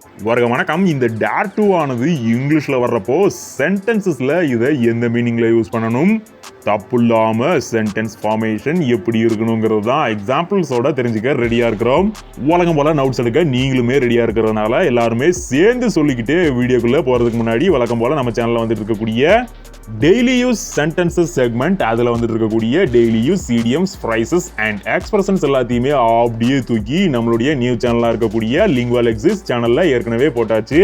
வணக்கம். இந்த dare to ஆனது இங்கிலீஷ்ல வர்றப்போ சென்டென்சஸ்ல இதை எந்த மீனிங்ல யூஸ் பண்ணணும், தப்பு இல்லாம சென்டென்ஸ் ஃபார்மேஷன் எப்படி இருக்கணுங்கிறது தான் எக்ஸாம்பிள்ஸோட தெரிஞ்சுக்க ரெடியா இருக்கிறோம். வழக்கம் போல நோட்ஸ் எடுக்க நீங்களுமே ரெடியா இருக்கிறதுனால எல்லாருமே சேர்ந்து சொல்லிக்கிட்டு வீடியோக்குள்ள போறதுக்கு முன்னாடி வழக்கம் போல நம்ம சேனல்ல வந்துட்டு இருக்கக்கூடிய டெய்லி யூஸ் சென்டென்சஸ் செக்மெண்ட், அதில் வந்துட்டு இருக்கக்கூடிய daily use idioms, phrases and expressions எல்லாத்தையுமே அப்படியே தூக்கி நம்மளுடைய நியூ சேனலாக இருக்கக்கூடிய லிங்குவல் எக்ஸிஸ்ட் சேனல்ல ஏற்கனவே போட்டாச்சு.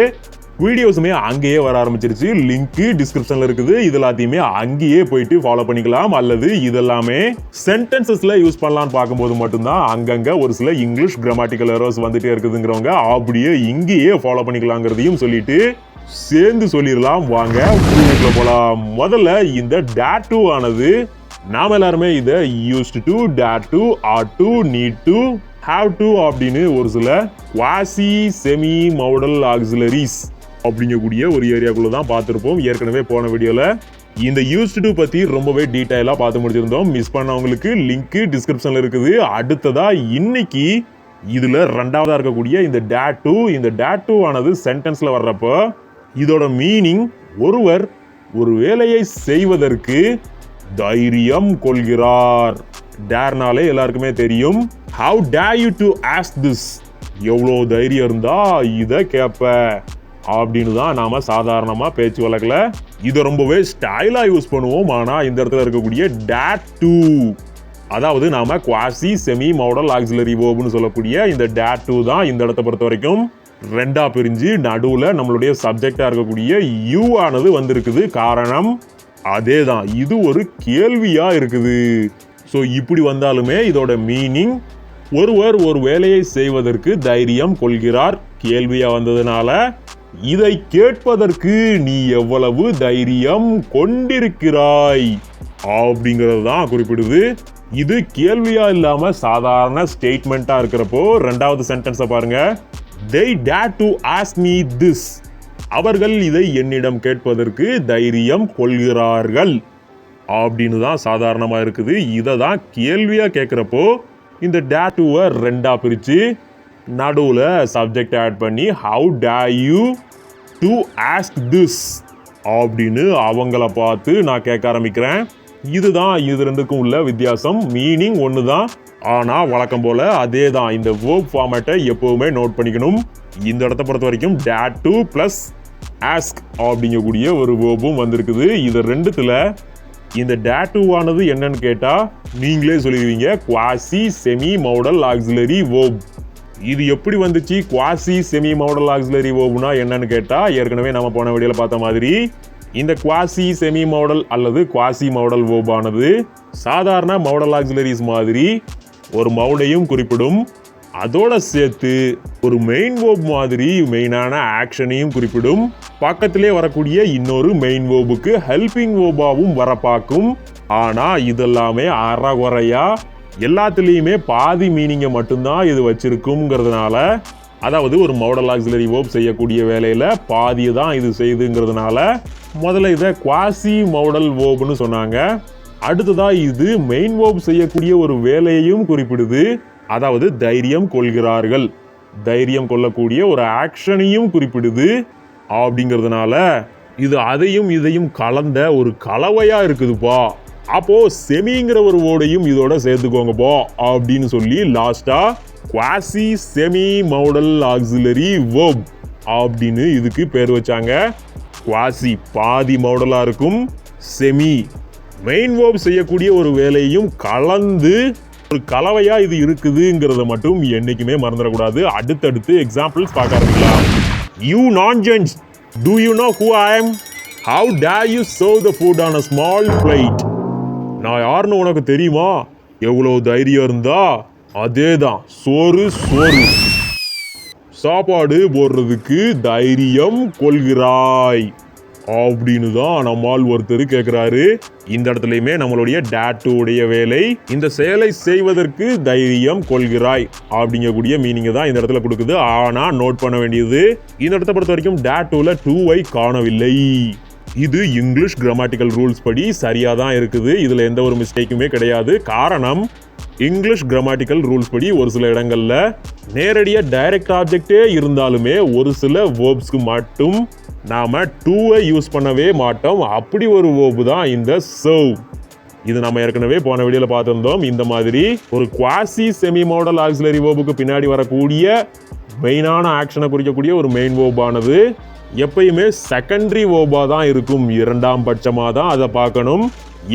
வீடியோஸுமே அங்கேயே வர ஆரம்பிச்சிருச்சு. லிங்க் டிஸ்கிரிப்ஷன்ல இருக்குது. இது எல்லாத்தையுமே அங்கேயே போயிட்டு ஃபாலோ பண்ணிக்கலாம். அல்லது இதெல்லாமே சென்டென்சஸ்ல யூஸ் பண்ணலாம்னு பார்க்கும்போது மட்டும்தான் அங்கங்க ஒரு சில இங்கிலீஷ் கிராமட்டிக்கல் எரர்ஸ் வந்துட்டே இருக்குதுங்கிறவங்க அப்படியே இங்கேயே ஃபாலோ பண்ணிக்கலாங்கிறதையும் சொல்லிட்டு சேர்ந்து சொல்லிடலாம். வாங்க வீடியோக்குள்ள போலாம். முதல்ல இந்த டேர் டு ஆனது நாம எல்லாருமே இதை used to, dare to, ought to, need to, have to அப்படின்னு ஒரு சில குவாசி செமி மோடல் ஆக்சிலரிஸ் அப்படிங்கக்கூடிய ஒரு ஏரியாக்குள்ள தான் பார்த்துருப்போம். ஏற்கனவே போன வீடியோல இந்த யூஸ்ட் டு பத்தி ரொம்பவே டீட்டெயிலா பார்த்து முடிச்சிருந்தோம். மிஸ் பண்ணவங்களுக்கு லிங்க் டிஸ்கிரிப்ஷன்ல இருக்குது. அடுத்ததா இன்னைக்கு இதுல ரெண்டாவதா இருக்கக்கூடிய இந்த டேர் டு, இந்த டேர் டு ஆனது சென்டென்ஸ்ல வர்றப்போ இதோட மீனிங் ஒருவர் ஒரு வேலையை செய்வதற்கு தைரியம் கொள்கிறார். டேர்னாலே எல்லாருக்குமே தெரியும். How dare you to ask this, எவ்வளோ தைரியம் இருந்தா இதை கேட்ப அப்படின்னு தான் நாம சாதாரணமா பேச்சு வழக்கில் இதை ரொம்பவே ஸ்டைலா யூஸ் பண்ணுவோம். ஆனா இந்த இடத்துல இருக்கக்கூடிய டேர் டு, அதாவது நாம குவாசி செமி மோடல் ஆக்சிலரி வெர்ப்னு சொல்லக்கூடிய இந்த டேர் டு தான் இந்த இடத்தை பொறுத்த வரைக்கும் ரெண்டா பிரிஞ்சு நடுவுல நம்மளுடைய சப்ஜெக்டா இருக்கக்கூடிய யூ ஆனது வந்திருக்குது. காரணம் அதே தான், இது ஒரு கேள்வியா இருக்குது. ஸோ இப்படி வந்தாலுமே இதோட மீனிங் ஒருவர் ஒரு வேலையை செய்வதற்கு தைரியம் கொள்கிறார். கேள்வியா வந்ததுனால இதை கேட்பதற்கு நீ எவ்வளவு தைரியம் கொண்டிருக்கிறாய் அப்படிங்கிறது தான் குறிப்பிடுது. இது கேள்வியா இல்லாம சாதாரண ஸ்டேட்மெண்டா இருக்கிறப்போ ரெண்டாவது சென்டென்ஸை பாருங்க. They dare to ask me this, அவர்கள் இதை என்னிடம் கேட்பதற்கு தைரியம் கொள்கிறார்கள் அப்படின்னு தான் சாதாரணமா இருக்குது. இதை தான் கேள்வியா கேட்கிறப்போ இந்த dare to-வை ரெண்டா பிரிச்சு நடுவுல சப்ஜெக்ட் ஆட் பண்ணி how dare you to ask this அப்படின்னு அவங்கள பார்த்து நான் கேட்க ஆரம்பிக்கிறேன். இதுதான் இது ரெண்டுக்கும் உள்ள வித்தியாசம். மீனிங் ஒன்று தான், ஆனால் வழக்கம் போல அதே தான். இந்த வேர்ப் ஃபார்மேட்டை எப்பவுமே நோட் பண்ணிக்கணும். இந்த இடத்த பொறுத்த வரைக்கும் டேர் டு பிளஸ் ஆஸ்க் அப்படிங்கக்கூடிய ஒரு வேர்பும் வந்திருக்குது. இது ரெண்டுத்துல இந்த டேர் டு ஆனது என்னன்னு கேட்டா நீங்களே சொல்லிடுவீங்க, quasi semi modal auxiliary verb. இது எப்படி வந்துச்சு? குவாசி செமி மோடல் ஆக்சிலரி வேர்ப்னா என்னன்னு கேட்டா ஏற்கனவே நம்ம போன வீடியோல பார்த்த மாதிரி இந்த குவாசி செமி மோடல் அல்லது குவாசி மோடல் வேர்ப் ஆனது சாதாரண மோடல் ஆக்சிலரிஸ் மாதிரி ஒரு மவுடையும் குறிப்பிடும். அதோட சேர்த்து ஒரு மெயின் வேர்ப் மாதிரி மெயினான ஆக்ஷனையும் குறிப்பிடும். பக்கத்திலே வரக்கூடிய இன்னொரு மெயின் வேர்புக்கு ஹெல்பிங் வேர்பாவும் வர பார்க்கும். ஆனா இதெல்லாமே அறகுறையா எல்லாத்துலேயுமே பாதி மீனிங்கை மட்டும்தான் இது வச்சிருக்குங்கிறதுனால, அதாவது ஒரு மோடல் ஆக்சிலரி வேர்ப் செய்யக்கூடிய வேலையில பாதியை தான் இது செய்யுதுங்கிறதுனால முதல்ல இதை குவாசி மோடல் வேர்ப்னு சொன்னாங்க. அடுத்ததா இது மெயின் வேர்ப் செய்யக்கூடிய ஒரு வேலையையும் குறிப்பிடுது. அதாவது தைரியம் கொள்கிறார்கள், தைரியம் கொள்ளக்கூடிய ஒரு ஆக்ஷனையும் குறிப்பிடுது. அப்படிங்கிறதுனால இது அதையும் இதையும் கலந்த ஒரு கலவையா இருக்குதுப்பா. அப்போ செமிங்கிற ஒரு வேர்டையும் இதோட சேர்த்துக்கோங்கப்பா அப்படின்னு சொல்லி லாஸ்டா quasi semi modal auxiliary verb அப்படின்னு இதுக்கு பேர் வச்சாங்க. குவாசி பாதி மோடலா இருக்கும், செமி மெயின் வேர்ப் செய்யக்கூடிய ஒரு வேலையையும் கலந்து ஒரு கலவையா இது இருக்குதுங்கிறத மட்டும் என்னைக்குமே மறந்துடக்கூடாது. அடுத்தடுத்து எக்ஸாம்பிள்ஸ் பார்க்க ஆரம்பிக்கலாம். You nonsense, do you know who I am? How dare you serve the food on a small plate? நான் யாருன்னு உனக்கு தெரியுமா? எவ்வளவு தைரியம் இருந்தா அதே தான், சோறு சாப்பாடு போடுறதுக்கு தைரியம் கொள்கிறாய் அப்படின்னு தான் நம்மால் ஒருத்தர் கேட்கிறாரு. இந்த இடத்துலயுமே நம்மளுடைய டேர் டு உடைய வேலை இந்த செயலை செய்வதற்கு தைரியம் கொள்கிறாய் அப்படிங்கக்கூடிய மீனிங் தான் இந்த இடத்துல கொடுக்குது. ஆனா நோட் பண்ண வேண்டியது, இந்த இடத்தை பொறுத்த வரைக்கும் டேர் டுல டூவை காணவில்லை. இது இங்கிலீஷ் கிராமட்டிக்கல் ரூல்ஸ் படி சரியா தான் இருக்குது. இதுல எந்த ஒரு மிஸ்டேக்குமே கிடையாது. காரணம் இங்கிலீஷ் கிராமட்டிக்கல் ரூல்ஸ் படி ஒரு சில இடங்கள்ல நேரடியா டைரக்ட் ஆப்ஜெக்டே இருந்தாலுமே ஒரு சில வேர்ப்ஸ்க்கு மட்டும் நாம டூவை யூஸ் பண்ணவே மாட்டோம். அப்படி ஒரு வேர்ப் தான் இந்த சர்வ். இது நம்ம ஏற்கனவே போன வீடியோல பார்த்திருந்தோம். இந்த மாதிரி ஒரு குவாசி செமி மாடல் ஆக்சிலரி வேர்புக்கு பின்னாடி வரக்கூடிய மெயினான ஆக்ஷனை குறிக்கக்கூடிய ஒரு மெயின் வேர்ப் ஆனது எப்பயுமே செகண்டரி வேர்பா தான் இருக்கும். இரண்டாம் பட்சமா தான் அதை பார்க்கணும்.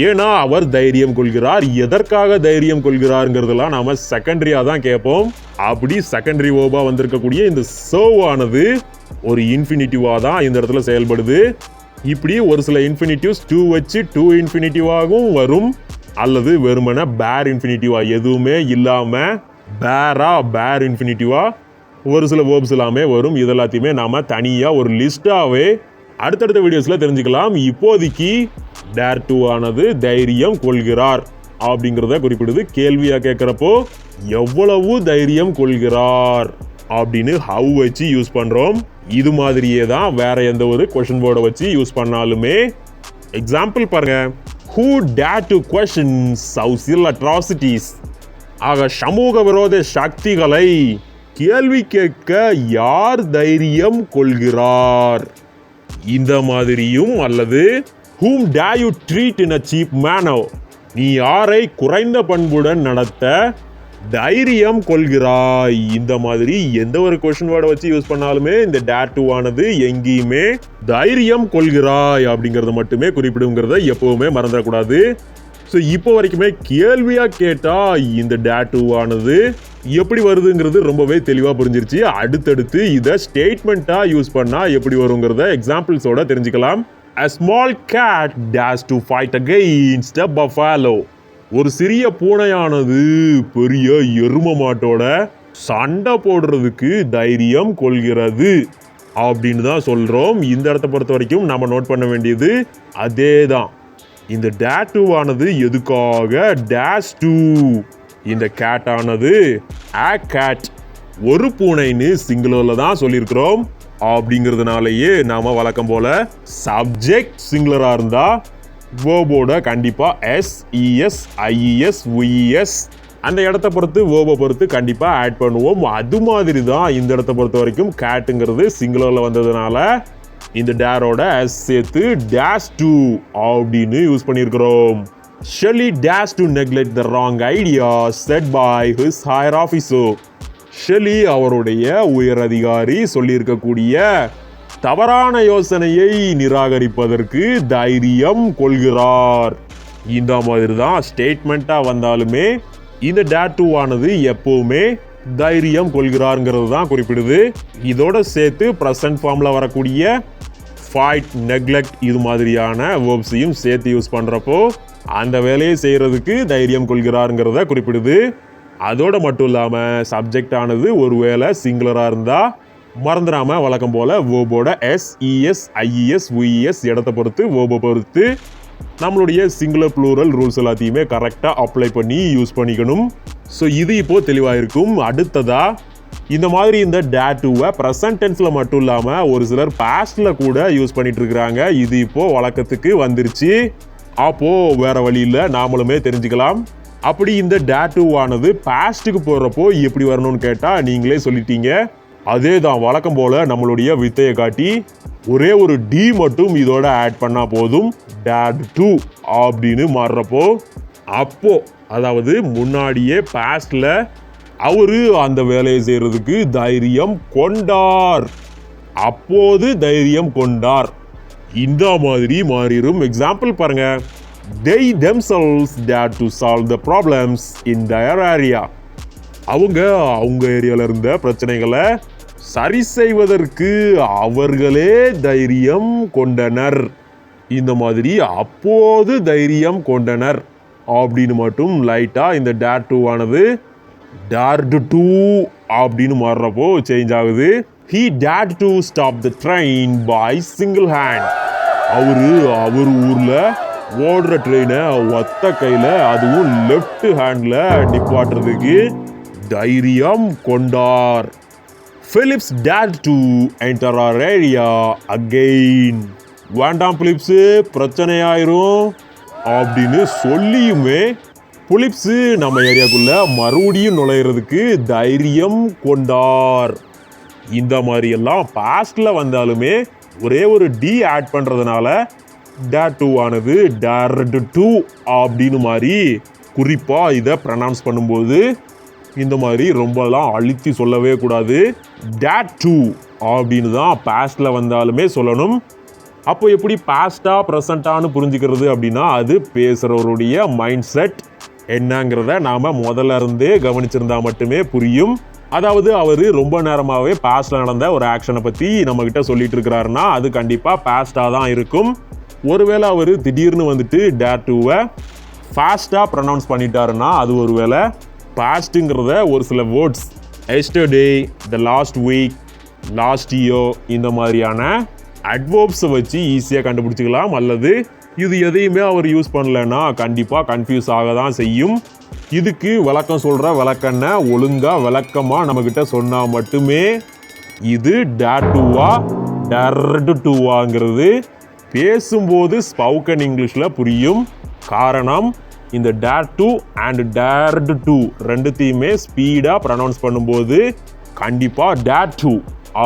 ஏன்னா அவர் தைரியம் கொள்கிறார். எதற்காக தைரியம் கொள்கிறார்ங்கிறதுலாம் நாம செகண்டரியா தான் கேட்போம். அப்படி செகண்டரி வேர்பா வந்திருக்கக்கூடிய இந்த சர்வ் ஆனது ஒரு இன்ஃபினிட்டிவா தான் இந்த இடத்துல செயல்படுது. இப்படி ஒரு சில இன்ஃபினிட்டிவ்ஸ் டூ வச்சு டூ இன்ஃபினிட்டிவாகவும் வரும், அல்லது வெறுமன பேர் இன்ஃபினிட்டிவா எதுவுமே இல்லாம பேர் இன்ஃபினிட்டிவா ஒரு சில வேர்ப்ஸ் எல்லாமே வரும். இதெல்லாத்தையுமே நாம தனியா ஒரு லிஸ்டாவே அடுத்தடுத்த வீடியோஸ்ல தெரிஞ்சுக்கலாம். இப்போதைக்கு டேர் டு ஆனது தைரியம் கொள்கிறார் அப்படிங்கிறத குறிப்பிடுது. கேள்வியா கேட்கிறப்போ எவ்வளவு தைரியம் கொள்கிறார் அப்படின்னு ஹவ் வச்சு யூஸ் பண்றோம். இது மாதிரியே தான் வேற எந்த ஒரு கொஸ்டின் வேர்டை வச்சு யூஸ் பண்ணாலுமே. எக்ஸாம்பிள் பாருங்க, who dare to question social atrocities. ஆக சமூக விரோத சக்திகளை கேள்வி கேட்க யார் தைரியம் கொள்கிறார். இந்த மாதிரியும், அல்லது whom dare you treat in a cheap manner. நீ யாரை குறைந்த பண்புடன் நடத்த தைரியம் கொள்கிறாய். இந்த மாதிரி எந்த ஒரு கொஸ்டின் வேர்டை வச்சு யூஸ் பண்ணாலுமே இந்த டேர் டு ஆனது எங்கேயுமே தைரியம் கொள்கிறாய் அப்படிங்கறத மட்டுமே குறிப்பிடுங்கிறத எப்பவுமே மறந்துடக்கூடாது. ஸோ இப்போ வரைக்குமே கேள்வியா கேட்டா இந்த டேர் டு ஆனது எப்படி வருதுங்கிறது ரொம்பவே தெளிவா புரிஞ்சிருச்சு. அடுத்தடுத்து இதை ஸ்டேட்மெண்ட்டா யூஸ் பண்ணா எப்படி வருங்கிறத எக்ஸாம்பிள்ஸோட தெரிஞ்சுக்கலாம். A small cat dares to fight against a buffalo. ஒரு சிறிய பூனையானது பெரிய எரும மாட்டோட சண்டை போடுறதுக்கு தைரியம் கொள்கிறது அப்படின்னு தான் சொல்றோம். இந்த இடத்தை பொறுத்த வரைக்கும் நம்ம நோட் பண்ண வேண்டியது அதே தான். இந்த டேர் டு ஆனது எதுக்காக டேஷ் டு. இந்த கேட் ஆனது a cat ஒரு பூனைன்னு சிங்குலர்ல தான் சொல்லியிருக்கிறோம். அப்படிங்கிறதுனாலயே நாம வழக்கம் போல சப்ஜெக்ட் சிங்குலரா இருந்தா வேர்போட கண்டிப்பா எஸ், இஎஸ், ஐஇஎஸ், விஎஸ் அந்த இடத்த பொறுத்து வேர்பை பொறுத்து கண்டிப்பா ஆட் பண்ணுவோம். அது மாதிரி தான் இந்த இடத்த பொறுத்த வரைக்கும் கேட்டுங்கிறது சிங்குலர்ல வந்ததுனால இந்த டேரோட எஸ் சேர்த்து டேஷ் டு அப்படின்னு யூஸ் பண்ணியிருக்கிறோம். Shelley dares to neglect the wrong idea set by his higher officer. Shelly அவருடைய உயர் அதிகாரி சொல்லியிருக்கக்கூடிய தவறான யோசனையை நிராகரிப்பதற்கு தைரியம் கொள்கிறார். இந்த மாதிரி தான் ஸ்டேட்மெண்ட்டா வந்தாலுமே இந்த டேர் டு ஆனது எப்பவுமே தைரியம் கொள்கிறார்ங்கிறது தான் குறிப்பிடுது. இதோட சேர்த்து ப்ரெசன்ட் ஃபார்ம்ல வரக்கூடிய ஃபைட், நெக்லெக்ட் இது மாதிரியான வேர்ப்ஸையும் சேர்த்து யூஸ் பண்றப்போ அந்த வேலையை செய்யறதுக்கு தைரியம் கொள்கிறாருங்கிறத குறிப்பிடுது. அதோட மட்டும் இல்லாம சப்ஜெக்ட் ஆனது ஒருவேளை சிங்குலரா இருந்தா மறந்துடாம வழக்கம் போல வேர்போட எஸ், இஎஸ், ஐஇஎஸ், விஎஸ் இடத்தை பொறுத்து வேர்பை பொறுத்து நம்மளுடைய சிங்குலர் ப்ளூரல் ரூல்ஸ் எல்லாத்தையுமே கரெக்டா அப்ளை பண்ணி யூஸ் பண்ணிக்கணும். ஸோ இது இப்போ தெளிவா இருக்கும். அடுத்ததா இந்த மாதிரி இந்த டேர் டுவை ப்ரெசன்ட் டென்ஸ்ல மட்டும் இல்லாம ஒரு சிலர் பாஸ்ட்ல கூட யூஸ் பண்ணிட்டு இருக்கிறாங்க. இது இப்போ வழக்கத்துக்கு வந்துருச்சு. அப்போ வேற வழியில நாமளுமே தெரிஞ்சுக்கலாம். அப்படி இந்த டேர் டு ஆனது பாஸ்ட்டுக்கு போறப்போ எப்படி வரணும்னு கேட்டா நீங்களே சொல்லிட்டீங்க. அதே தான் வழக்கம் போல நம்மளுடைய வித்தையை காட்டி ஒரே ஒரு டி மட்டும் இதோட ஆட் பண்ணா போதும். டேர் டு அப்படின்னு மாறுறப்போ அப்போ அதாவது முன்னாடியே பாஸ்ட்ல அவரு அந்த வேலையை செய்யறதுக்கு தைரியம் கொண்டார், அப்போது தைரியம் கொண்டார் இந்த மாதிரி மாறிடும். எக்ஸாம்பிள் பாருங்க, they themselves dare to solve the problems in their area. அவங்க ஏரியால இருந்த பிரச்சனைகளை சரி செய்வதற்கு அவர்களே தைரியம் கொண்டனர். இந்த மாதிரி அப்போது தைரியம் கொண்டனர் அப்படின்னு மட்டும் லைட்டா இந்த டேர் டு ஆனது dared to அப்படின்னு மாறுறப்போ சேஞ்ச் ஆகுது. he dared to stop the train by single hand. அவர் ஊர்ல ஓடுற ட்ரெயினை ஒத்த கையில அதுவும் லெஃப்ட் ஹேண்ட்ல நிப்பாட்டுறதுக்கு தைரியம் கொண்டார். Phillips dared to enter our area again. வேண்டாம் பிலிப்ஸ், பிரச்சனை ஆயிரும் அப்படின்னு சொல்லியுமே புலிப்ஸ் நம்ம ஏரியாக்குள்ள மறுபடியும் நுழையிறதுக்கு தைரியம் கொண்டார். இந்த மாதிரி எல்லாம் பாஸ்ட்ல வந்தாலுமே ஒரே ஒரு டி ஆட் பண்றதுனால டேர் டு ஆனது டேர்டு டு அப்படின்னு மாதிரி குறிப்பா இதை ப்ரொனவுன்ஸ் பண்ணும்போது இந்த மாதிரி ரொம்பலாம் அழுத்தி சொல்லவே கூடாது. டேர் டு அப்படின்னு தான் பாஸ்ட்ல வந்தாலுமே சொல்லணும். அப்போ எப்படி பாஸ்டா ப்ரெசண்டான்னு புரிஞ்சுக்கிறது அப்படின்னா அது பேசுறவருடைய மைண்ட் செட் என்னங்கிறத நாம முதல்ல இருந்தே கவனிச்சிருந்தா மட்டுமே புரியும். அதாவது அவர் ரொம்ப நேரமாகவே பாஸ்ட்ல நடந்த ஒரு ஆக்ஷனை பற்றி நம்ம கிட்ட சொல்லிட்டு இருக்கிறாருன்னா அது கண்டிப்பாக பாஸ்டாக தான் இருக்கும். ஒருவேளை அவர் திடீர்னு வந்துட்டு டேர் டூவை ஃபாஸ்ட்டாக ப்ரொனவுன்ஸ் பண்ணிட்டாருன்னா அது ஒருவேளை பாஸ்ட்டுங்கிறத ஒரு சில words yesterday, the last week, last year இந்த மாதிரியான அட்வர்ப்ஸை வச்சு ஈஸியாக கண்டுபிடிச்சிக்கலாம். அல்லது இது எதையுமே அவர் யூஸ் பண்ணலைன்னா கண்டிப்பாக கன்ஃபியூஸ் ஆக தான் செய்யும். இதுக்கு விளக்கம் சொல்கிற விளக்கண்ண ஒழுங்காக விளக்கமாக நம்மக்கிட்ட சொன்னால் மட்டுமே இது டேர் டூவா டேர்டு டூவாங்கிறது பேசும்போது ஸ்போக்கன் இங்கிலீஷில் புரியும். காரணம் இந்த dare to and dared to ரெண்டுத்தையுமே ஸ்பீடாக ப்ரொனவுன்ஸ் பண்ணும்போது கண்டிப்பாக டேர் டு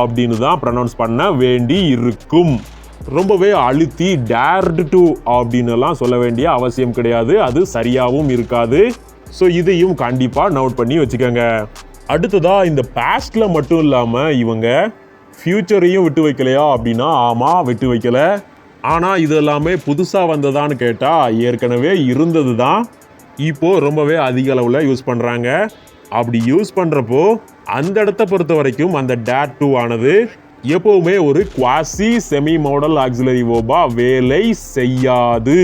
அப்படின்னு தான் ப்ரொனவுன்ஸ் பண்ண வேண்டி இருக்கும். ரொம்பவே அழுத்தி டேர்டு டு அப்படின்னுலாம் சொல்ல வேண்டிய அவசியம் கிடையாது. அது சரியாகவும் இருக்காது. ஸோ இதையும் கண்டிப்பாக நோட் பண்ணி வச்சுக்கோங்க. அடுத்ததா இந்த பாஸ்ட்ல மட்டும் இல்லாமல் இவங்க ஃபியூச்சரையும் விட்டு வைக்கலையா அப்படின்னா ஆமாம் விட்டு வைக்கல. ஆனால் இது எல்லாமே புதுசாக வந்ததான்னு கேட்டால் ஏற்கனவே இருந்தது தான். இப்போது ரொம்பவே அதிக அளவில் யூஸ் பண்ணுறாங்க. அப்படி யூஸ் பண்ணுறப்போ அந்த இடத்த பொறுத்த வரைக்கும் அந்த டேர் டு ஆனது எப்போவுமே ஒரு குவாசி செமி மாடல் ஆக்சிலரி வேர்பா வேலை செய்யாது.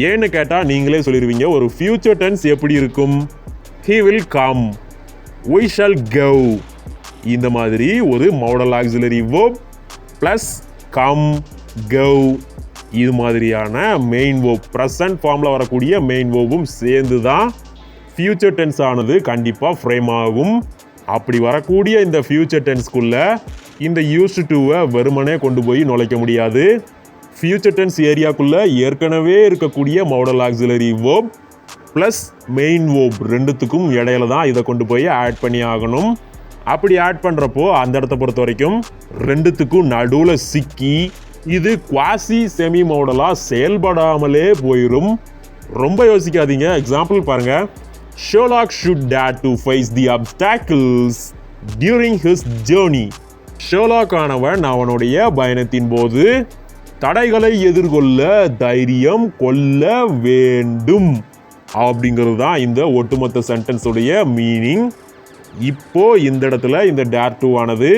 ஏன்னு கேட்டால் நீங்களே சொல்லிடுவீங்க ஒரு ஃபியூச்சர் டென்ஸ் எப்படி இருக்கும்? he will come, we shall go இந்த மாதிரி ஒரு model auxiliary verb plus come, go இது மாதிரியான மெயின் வேர்ப் ப்ரெசன்ட் ஃபார்மில் வரக்கூடிய மெயின் வேர்பும் சேர்ந்து தான் ஃபியூச்சர் டென்ஸ் ஆனது கண்டிப்பாக ஃப்ரேம் ஆகும். அப்படி வரக்கூடிய இந்த ஃபியூச்சர் டென்ஸ்குள்ள இந்த யூஸ்டு டூவை வெறுமனே கொண்டு போய் நுழைக்க முடியாது. ஃபியூச்சர் டென்ஸ் ஏரியாக்குள்ள ஏற்கனவே இருக்கக்கூடிய model auxiliary verb plus main verb ரெண்டுத்துக்கும் இடையில தான் இதை கொண்டு போய் ஆட் பண்ணி ஆகணும். அப்படி ஆட் பண்ணுறப்போ அந்த இடத்த பொறுத்த வரைக்கும் ரெண்டுத்துக்கும் நடுவில் சிக்கி இது குவாசி செமி மாடலாக செயல்படாமலே போயிடும். ரொம்ப யோசிக்காதீங்க. எக்ஸாம்பிள் பாருங்க. Sherlock should dare to face the obstacles during his journey. Sherlock ஆனவன் அவனுடைய பயணத்தின் போது தடைகளை எதிர்கொள்ள தைரியம் கொள்ள வேண்டும் அப்படிங்கிறது தான் இந்த ஒட்டுமொத்த சென்டென்ஸுடைய மீனிங். இப்போ இந்த இடத்துல இந்த டேர் டு ஆனது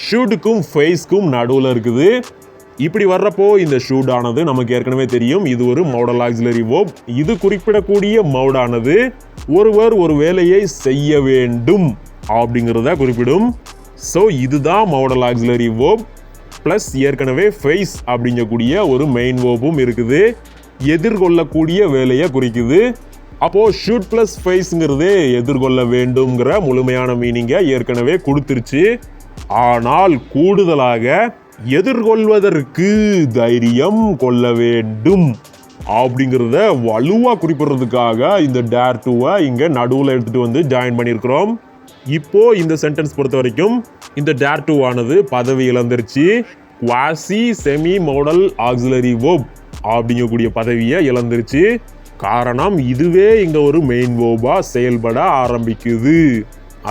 ஷூட்டுக்கும் ஃபேஸ்க்கும் நடுவில் இருக்குது. இப்படி வர்றப்போ இந்த ஷூட் ஆனது நமக்கு ஏற்கனவே தெரியும் இது ஒரு மாடல் ஆக்சிலரி வேர்ப். இது குறிப்பிடக்கூடிய மோடானது ஒருவர் ஒரு வேலையை செய்ய வேண்டும் அப்படிங்கிறத குறிப்பிடும். ஸோ இதுதான் மாடல் ஆக்சிலரி வேர்ப் ப்ளஸ் ஏற்கனவே ஃபேஸ் அப்படிங்கக்கூடிய ஒரு மெயின் வேர்பும் இருக்குது. எதிர்கொள்ளக்கூடிய வேலையை குறிக்குது. அப்போது ஷூட் ப்ளஸ் ஃபேஸ்ங்கிறதே எதிர்கொள்ள வேண்டும்ங்கிற முழுமையான மீனிங்கை ஏற்கனவே கொடுத்துருச்சு. ஆனால் கூடுதலாக எதிர்கொள்வதற்கு தைரியம் கொள்ள வேண்டும் அப்படிங்கிறத வலுவாக குறிப்பிடுறதுக்காக இந்த டேர் டூவை இங்கே நடுவில் எடுத்துகிட்டு வந்து ஜாயின் பண்ணியிருக்கிறோம். இப்போ இந்த சென்டென்ஸ் பொறுத்த வரைக்கும் இந்த டேர் டூ ஆனது பதவி இழந்துருச்சு. Quasi semi modal auxiliary verb அப்படிங்கக்கூடிய பதவியை இழந்துருச்சு. காரணம் இதுவே இங்கே ஒரு மெயின் வேர்பா செயல்பட ஆரம்பிக்குது.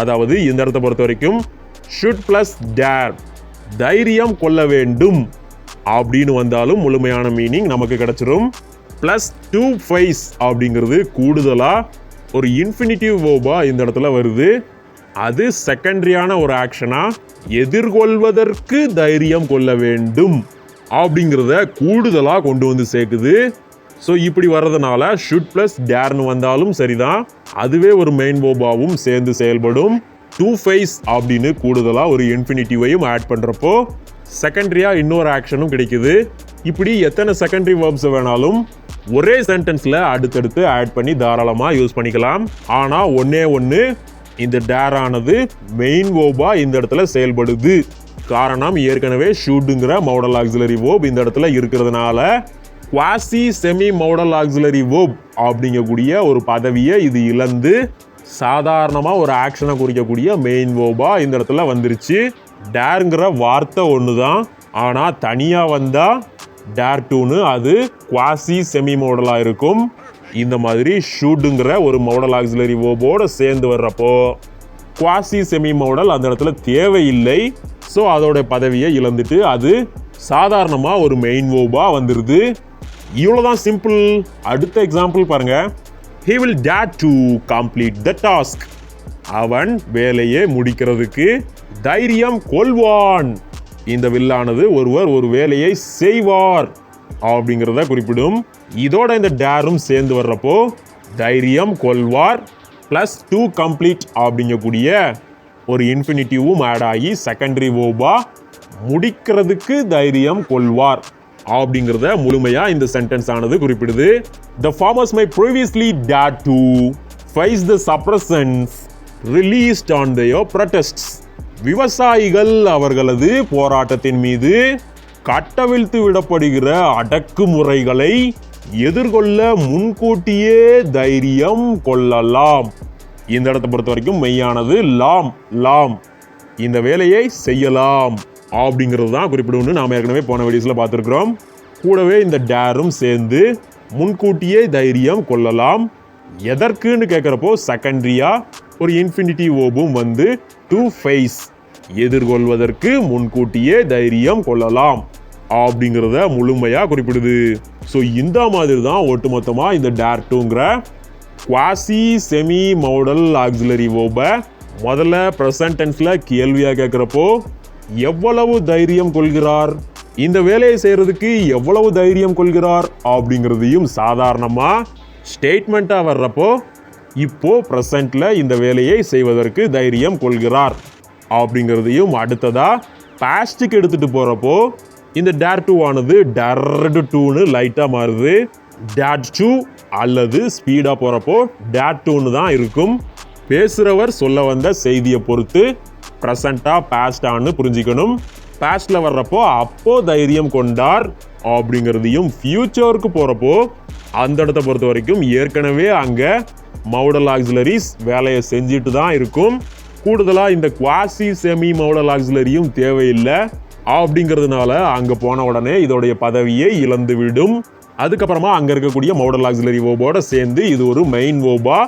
அதாவது இந்த இடத்த பொறுத்த வரைக்கும் ஷுட் ப்ளஸ் டேர் தைரியம் கொள்ள வேண்டும் அப்படின்னு வந்தாலும் முழுமையான மீனிங் நமக்கு கிடைச்சிரும். ப்ளஸ் டு ஃபேஸ் அப்படிங்கிறது கூடுதலாக ஒரு இன்ஃபினிட்டிவ் வேர்பா இந்த இடத்துல வருது. அது செகண்டரியான ஒரு ஆக்ஷனா எதிர்கொள்வதற்கு தைரியம் கொள்ள வேண்டும் அப்படிங்கிறத கூடுதலாக கொண்டு வந்து சேர்க்குது. ஸோ இப்படி வர்றதுனால ஷுட் ப்ளஸ் டேர்னு வந்தாலும் சரிதான், அதுவே ஒரு மெயின் வேர்பாவும் சேர்ந்து செயல்படும். டு ஃபேஸ் அப்படின்னு கூடுதலாக ஒரு இன்ஃபினிட்டிவையும் ஆட் பண்ணுறப்போ செகண்டரியாக இன்னொரு ஆக்ஷனும் கிடைக்குது. இப்படி எத்தனை செகண்டரி வேர்ப்ஸ் வேணாலும் ஒரே சென்டென்ஸில் அடுத்தடுத்து ஆட் பண்ணி தாராளமாக யூஸ் பண்ணிக்கலாம். ஆனால் ஒன்று இந்த டேர் ஆனது மெயின் வேர்பா இந்த இடத்துல செயல்படுது. காரணம் ஏற்கனவே ஷூட்டுங்கிற மாடல் ஆக்சிலரி வேர்ப் இந்த இடத்துல இருக்கிறதுனால quasi semi modal auxiliary verb அப்படிங்கக்கூடிய ஒரு பதவியை இது இழந்து சாதாரணமாக ஒரு ஆக்ஷனை குறிக்கக்கூடிய மெயின் வேர்பா இந்த இடத்துல வந்துருச்சு. டேருங்கிற வார்த்தை ஒன்று தான், ஆனால் தனியாக வந்தால் டேர் டூன்னு அது குவாசி செமி மோடலாக இருக்கும். இந்த மாதிரி ஷூட்டுங்கிற ஒரு மோடல் ஆக்சிலரி வேர்போடு சேர்ந்து வர்றப்போ குவாசி செமி மோடல் அந்த இடத்துல தேவையில்லை. ஸோ அதோட பதவியை இழந்துட்டு அது சாதாரணமாக ஒரு மெயின் வேர்பா வந்துடுது. இவ்வளோதான் சிம்பிள். அடுத்த எக்ஸாம்பிள் பாருங்க. He will dare to complete the task. அவன் வேலையை முடிக்கிறதுக்கு தைரியம் கொள்வான். இந்த வில்லானது ஒருவர் ஒரு வேலையை செய்வார் அப்படிங்கிறத குறிப்பிடும். இதோட இந்த டேரும் சேர்ந்து வர்றப்போ தைரியம் கொள்வார் ப்ளஸ் டு கம்ப்ளீட் அப்படிங்கக்கூடிய ஒரு இன்ஃபினிட்டிவும் ஆட் ஆகி செகண்டரி வேர்பா முடிக்கிறதுக்கு தைரியம் கொள்வார் அப்படிங்கிறத முழுமையா இந்த சென்டென்ஸ் ஆனது குறிப்பிடுது. The farmers may previously dare to face the suppressions released on their protests. விவசாயிகள் அவர்களது போராட்டத்தின் மீது கட்டவிழ்த்து விடப்படுகிற அடக்குமுறைகளை எதிர்கொள்ள முன்கூட்டியே தைரியம் கொள்ளலாம். இந்த இடத்தை பொறுத்த வரைக்கும் மெய்யானது லாம் இந்த வேலையை செய்யலாம் அப்படிங்கிறது தான் குறிப்பிடும்னு நாம் ஏற்கனவே போன வீடியோஸில் பார்த்துருக்குறோம். கூடவே இந்த டேரும் சேர்ந்து முன்கூட்டியே தைரியம் கொள்ளலாம். எதற்குன்னு கேட்குறப்போ செகண்டரியாக ஒரு இன்ஃபினிட்டி வேர்பும் வந்து டு ஃபேஸ் எதிர்கொள்வதற்கு முன்கூட்டியே தைரியம் கொள்ளலாம் அப்படிங்கிறத முழுமையாக குறிப்பிடுது. ஸோ இந்த மாதிரி தான் ஒட்டுமொத்தமாக இந்த டேர் டூங்கிற குவாசி செமி மோடல் ஆக்சிலரி வேர்பை முதல்ல ப்ரெசன்ட் டென்ஸில் கேள்வியாக கேட்குறப்போ எவ்வளவு தைரியம் கொள்கிறார், இந்த வேலையை செய்யறதுக்கு எவ்வளவு தைரியம் கொள்கிறார் அப்படிங்கிறதையும் சாதாரணமாக ஸ்டேட்மெண்ட்டாக வர்றப்போ இப்போ ப்ரெசண்ட்ல இந்த வேலையை செய்வதற்கு தைரியம் கொள்கிறார் அப்படிங்கிறதையும் அடுத்ததா பாஸ்ட்டுக்கு எடுத்துட்டு போறப்போ இந்த டேர் டூ ஆனது டர்டு டூன்னு லைட்டாக மாறுது. டேட் டூ அல்லது ஸ்பீடாக போகிறப்போ டேட் டூன்னு தான் இருக்கும். பேசுகிறவர் சொல்ல வந்த செய்தியை பொறுத்து ப்ரெசண்ட்டாக பாஸ்டான்னு புரிஞ்சிக்கணும். பாஸ்டில் வர்றப்போ அப்போ தைரியம் கொண்டார் அப்படிங்கிறதையும் ஃபியூச்சருக்கு போகிறப்போ அந்த இடத்த பொறுத்த வரைக்கும் ஏற்கனவே அங்கே மோடல் ஆக்சிலரிஸ் வேலையை செஞ்சுட்டு தான் இருக்கும். கூடுதலாக இந்த குவாசி செமி மோடல் ஆக்சிலரியும் தேவையில்லை அப்படிங்கிறதுனால அங்கே போன உடனே இதோடைய பதவியை இழந்து விடும். அதுக்கப்புறமா அங்கே இருக்கக்கூடிய மோடல் ஆக்சிலரி வேர்போட சேர்ந்து இது ஒரு மெயின் வேர்பா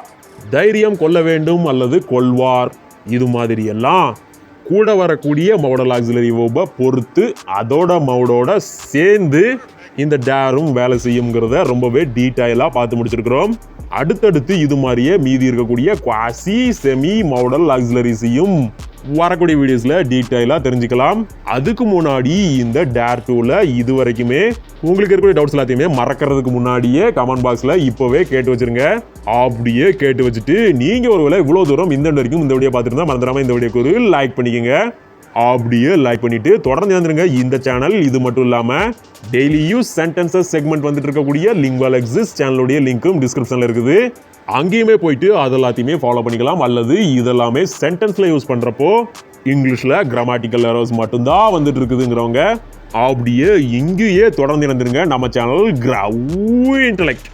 தைரியம் கொள்ள வேண்டும் அல்லது கொள்வார் இது மாதிரி எல்லாம் கூட வரக்கூடிய மோடல் ஆக்சிலரி வேர்பை பொறுத்து அதோட மோடோட சேர்ந்து இந்த டேரும் வேலை செய்யுங்கிறத ரொம்பவே டீட்டெயிலாக பார்த்து முடிச்சிருக்கிறோம். அடுத்தடுத்து இது மாதிரியே மீதி இருக்கக்கூடிய குவாசி செமி மோடல் ஆக்சிலரிஸையும் வரக்கூடிய வீடியோஸில் டீட்டெயிலாக தெரிஞ்சுக்கலாம். அதுக்கு முன்னாடி இந்த டேர் டூவில் இது வரைக்குமே உங்களுக்கு இருக்கக்கூடிய டவுட்ஸ் எல்லாத்தையுமே மறக்கிறதுக்கு முன்னாடியே கமெண்ட் பாக்ஸில் இப்போவே கேட்டு வச்சிருங்க. அப்படியே கேட்டு வச்சுட்டு நீங்கள் ஒருவேளை இவ்வளோ தூரம் இந்த வரைக்கும் இந்த வீடியோ பார்த்துருந்தா மறந்துடாமல் இந்த வீடியோக்கு ஒரு லைக் பண்ணிக்கோங்க. அப்படியே லைக் பண்ணிட்டு தொடர்ந்து வந்துருங்க இந்த சேனல். இது மட்டும் இல்லாமல் டெய்லி யூஸ் சென்டென்சஸ் செக்மெண்ட் வந்துட்டு இருக்கக்கூடிய லிங்குவல் எக்ஸிஸ்ட் சேனலுடைய லிங்க்கும் டிஸ்கிரிப்ஷனில் இருக்குது. அங்கேயுமே போயிட்டு அது எல்லாத்தையுமே ஃபாலோ பண்ணிக்கலாம். அல்லது இதெல்லாமே சென்டென்ஸில் யூஸ் பண்ணுறப்போ இங்கிலீஷில் கிராமட்டிக்கல் எரர்ஸ் மட்டும்தான் வந்துட்டு இருக்குதுங்கிறவங்க அப்படியே இங்கேயே தொடர்ந்து இணைந்துருங்க நம்ம சேனல் Intellect.